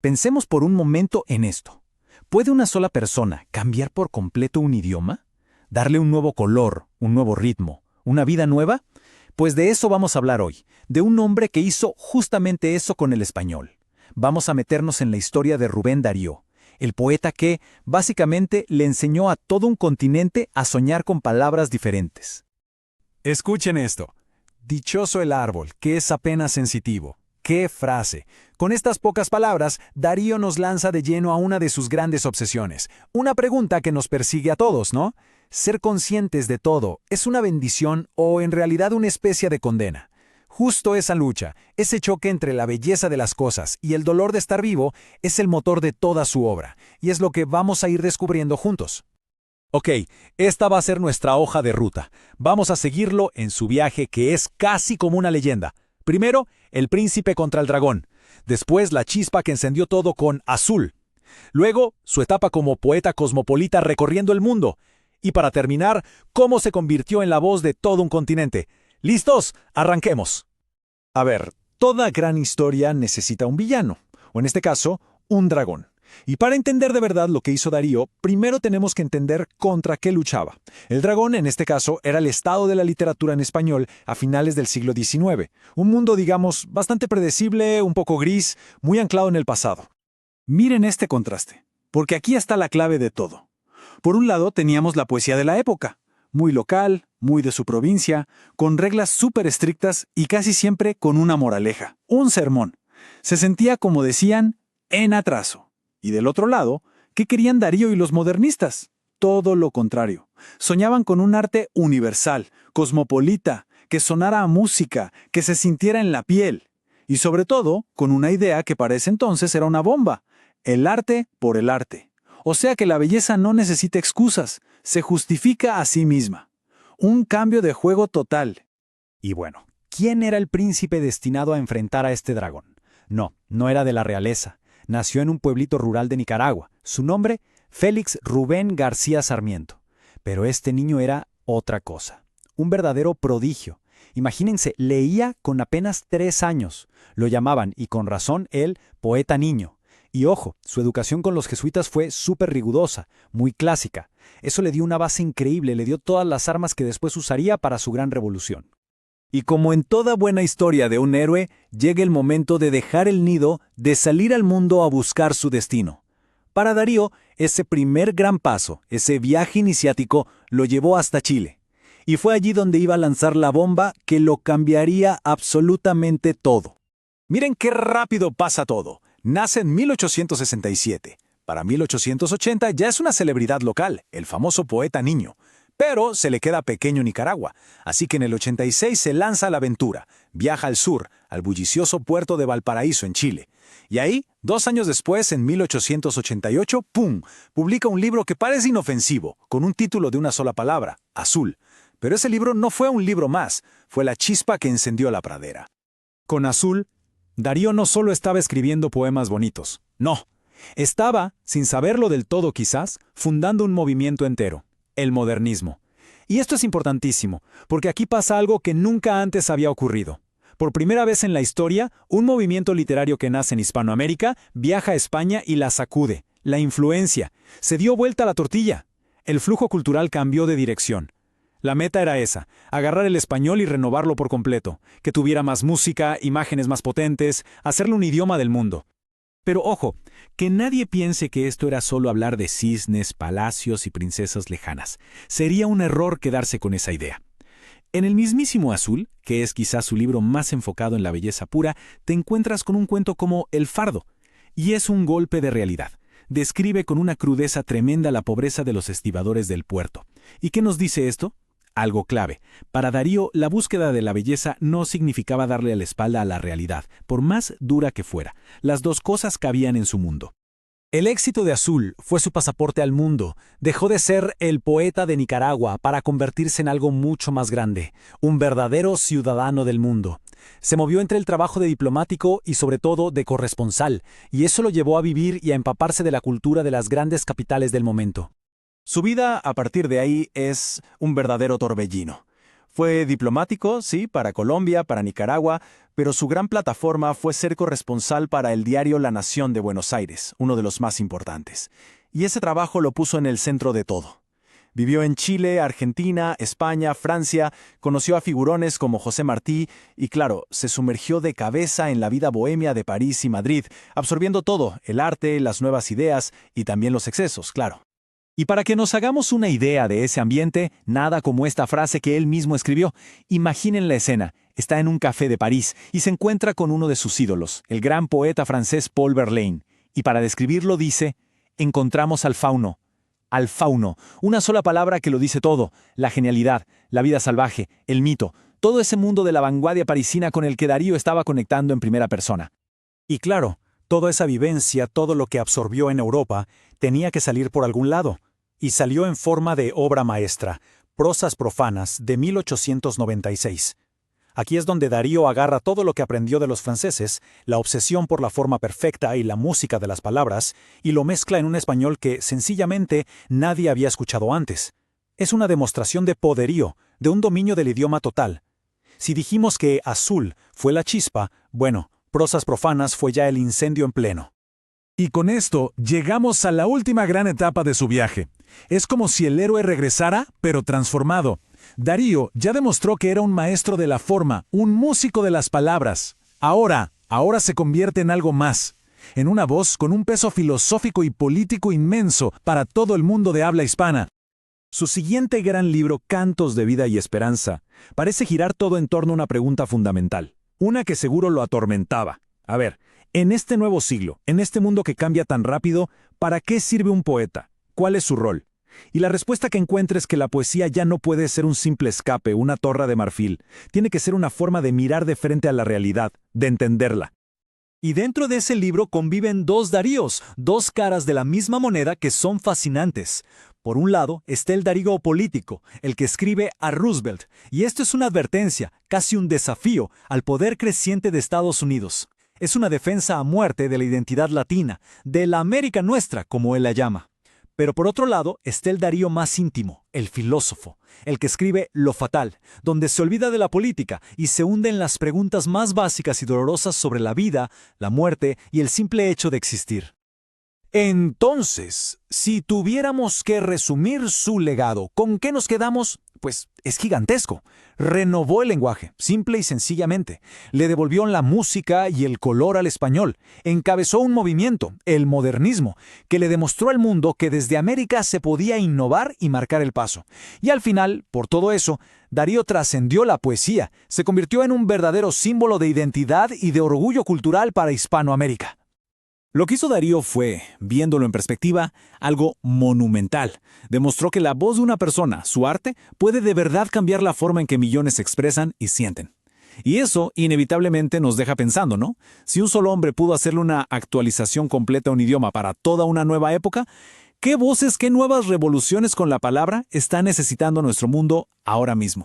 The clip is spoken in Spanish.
Pensemos por un momento en esto. ¿Puede una sola persona cambiar por completo un idioma? ¿Darle un nuevo color, un nuevo ritmo, una vida nueva? Pues de eso vamos a hablar hoy, de un hombre que hizo justamente eso con el español. Vamos a meternos en la historia de Rubén Darío, el poeta que, básicamente, le enseñó a todo un continente a soñar con palabras diferentes. Escuchen esto. Dichoso el árbol, que es apenas sensitivo. ¡Qué frase! Con estas pocas palabras, Darío nos lanza de lleno a una de sus grandes obsesiones. Una pregunta que nos persigue a todos, ¿no? ¿Ser conscientes de todo es una bendición o en realidad una especie de condena? Justo esa lucha, ese choque entre la belleza de las cosas y el dolor de estar vivo, es el motor de toda su obra, y es lo que vamos a ir descubriendo juntos. Ok, esta va a ser nuestra hoja de ruta. Vamos a seguirlo en su viaje que es casi como una leyenda. Primero, el príncipe contra el dragón. Después, la chispa que encendió todo con Azul. Luego, su etapa como poeta cosmopolita recorriendo el mundo. Y para terminar, cómo se convirtió en la voz de todo un continente. ¿Listos? Arranquemos. A ver, toda gran historia necesita un villano, o en este caso, un dragón. Y para entender de verdad lo que hizo Darío, primero tenemos que entender contra qué luchaba. El dragón, en este caso, era el estado de la literatura en español a finales del siglo XIX. Un mundo, digamos, bastante predecible, un poco gris, muy anclado en el pasado. Miren este contraste, porque aquí está la clave de todo. Por un lado teníamos la poesía de la época, muy local, muy de su provincia, con reglas súper estrictas y casi siempre con una moraleja, un sermón. Se sentía, como decían, en atraso. Y del otro lado, ¿qué querían Darío y los modernistas? Todo lo contrario. Soñaban con un arte universal, cosmopolita, que sonara a música, que se sintiera en la piel. Y sobre todo, con una idea que para ese entonces era una bomba: el arte por el arte. O sea que la belleza no necesita excusas, se justifica a sí misma. Un cambio de juego total. Y bueno, ¿quién era el príncipe destinado a enfrentar a este dragón? No era de la realeza. Nació en un pueblito rural de Nicaragua. Su nombre, Félix Rubén García Sarmiento. Pero este niño era otra cosa. Un verdadero prodigio. Imagínense, leía con apenas 3 años. Lo llamaban, y con razón, el poeta niño. Y ojo, su educación con los jesuitas fue súper rigurosa, muy clásica. Eso le dio una base increíble, le dio todas las armas que después usaría para su gran revolución. Y como en toda buena historia de un héroe, llega el momento de dejar el nido, de salir al mundo a buscar su destino. Para Darío, ese primer gran paso, ese viaje iniciático, lo llevó hasta Chile. Y fue allí donde iba a lanzar la bomba que lo cambiaría absolutamente todo. Miren qué rápido pasa todo. Nace en 1867. Para 1880 ya es una celebridad local, el famoso poeta niño. Pero se le queda pequeño Nicaragua, así que en el 86 se lanza a la aventura, viaja al sur, al bullicioso puerto de Valparaíso, en Chile. Y ahí, 2 años después, en 1888, ¡pum!, publica un libro que parece inofensivo, con un título de una sola palabra, Azul. Pero ese libro no fue un libro más, fue la chispa que encendió la pradera. Con Azul, Darío no solo estaba escribiendo poemas bonitos, no. Estaba, sin saberlo del todo quizás, fundando un movimiento entero. El modernismo. Y esto es importantísimo, porque aquí pasa algo que nunca antes había ocurrido. Por primera vez en la historia, un movimiento literario que nace en Hispanoamérica viaja a España y la sacude, la influencia. Se dio vuelta a la tortilla. El flujo cultural cambió de dirección. La meta era esa, agarrar el español y renovarlo por completo, que tuviera más música, imágenes más potentes, hacerlo un idioma del mundo. Pero ojo, que nadie piense que esto era solo hablar de cisnes, palacios y princesas lejanas. Sería un error quedarse con esa idea. En el mismísimo Azul, que es quizás su libro más enfocado en la belleza pura, te encuentras con un cuento como El Fardo. Y es un golpe de realidad. Describe con una crudeza tremenda la pobreza de los estibadores del puerto. ¿Y qué nos dice esto? Algo clave. Para Darío, la búsqueda de la belleza no significaba darle la espalda a la realidad, por más dura que fuera. Las dos cosas cabían en su mundo. El éxito de Azul fue su pasaporte al mundo. Dejó de ser el poeta de Nicaragua para convertirse en algo mucho más grande, un verdadero ciudadano del mundo. Se movió entre el trabajo de diplomático y sobre todo de corresponsal, y eso lo llevó a vivir y a empaparse de la cultura de las grandes capitales del momento. Su vida, a partir de ahí, es un verdadero torbellino. Fue diplomático, sí, para Colombia, para Nicaragua, pero su gran plataforma fue ser corresponsal para el diario La Nación de Buenos Aires, uno de los más importantes. Y ese trabajo lo puso en el centro de todo. Vivió en Chile, Argentina, España, Francia, conoció a figurones como José Martí y, claro, se sumergió de cabeza en la vida bohemia de París y Madrid, absorbiendo todo, el arte, las nuevas ideas y también los excesos, claro. Y para que nos hagamos una idea de ese ambiente, nada como esta frase que él mismo escribió. Imaginen la escena. Está en un café de París y se encuentra con uno de sus ídolos, el gran poeta francés Paul Verlaine. Y para describirlo dice, encontramos al fauno. Al fauno, una sola palabra que lo dice todo, la genialidad, la vida salvaje, el mito, todo ese mundo de la vanguardia parisina con el que Darío estaba conectando en primera persona. Y claro, toda esa vivencia, todo lo que absorbió en Europa, tenía que salir por algún lado. Y salió en forma de obra maestra, Prosas profanas, de 1896. Aquí es donde Darío agarra todo lo que aprendió de los franceses, la obsesión por la forma perfecta y la música de las palabras, y lo mezcla en un español que, sencillamente, nadie había escuchado antes. Es una demostración de poderío, de un dominio del idioma total. Si dijimos que azul fue la chispa, bueno, Prosas profanas fue ya el incendio en pleno. Y con esto llegamos a la última gran etapa de su viaje. Es como si el héroe regresara, pero transformado. Darío ya demostró que era un maestro de la forma, un músico de las palabras. Ahora se convierte en algo más. En una voz con un peso filosófico y político inmenso para todo el mundo de habla hispana. Su siguiente gran libro, Cantos de Vida y Esperanza, parece girar todo en torno a una pregunta fundamental. Una que seguro lo atormentaba. A ver, en este nuevo siglo, en este mundo que cambia tan rápido, ¿para qué sirve un poeta? ¿Cuál es su rol? Y la respuesta que encuentre es que la poesía ya no puede ser un simple escape, una torre de marfil. Tiene que ser una forma de mirar de frente a la realidad, de entenderla. Y dentro de ese libro conviven dos Daríos, dos caras de la misma moneda que son fascinantes. Por un lado está el Darío político, el que escribe a Roosevelt, y esto es una advertencia, casi un desafío, al poder creciente de Estados Unidos. Es una defensa a muerte de la identidad latina, de la América nuestra, como él la llama. Pero por otro lado está el Darío más íntimo, el filósofo, el que escribe Lo Fatal, donde se olvida de la política y se hunde en las preguntas más básicas y dolorosas sobre la vida, la muerte y el simple hecho de existir. Entonces, si tuviéramos que resumir su legado, ¿con qué nos quedamos? Pues es gigantesco. Renovó el lenguaje, simple y sencillamente. Le devolvió la música y el color al español. Encabezó un movimiento, el modernismo, que le demostró al mundo que desde América se podía innovar y marcar el paso. Y al final, por todo eso, Darío trascendió la poesía, se convirtió en un verdadero símbolo de identidad y de orgullo cultural para Hispanoamérica. Lo que hizo Darío fue, viéndolo en perspectiva, algo monumental. Demostró que la voz de una persona, su arte, puede de verdad cambiar la forma en que millones se expresan y sienten. Y eso inevitablemente nos deja pensando, ¿no? Si un solo hombre pudo hacerle una actualización completa a un idioma para toda una nueva época, ¿qué voces, qué nuevas revoluciones con la palabra está necesitando nuestro mundo ahora mismo?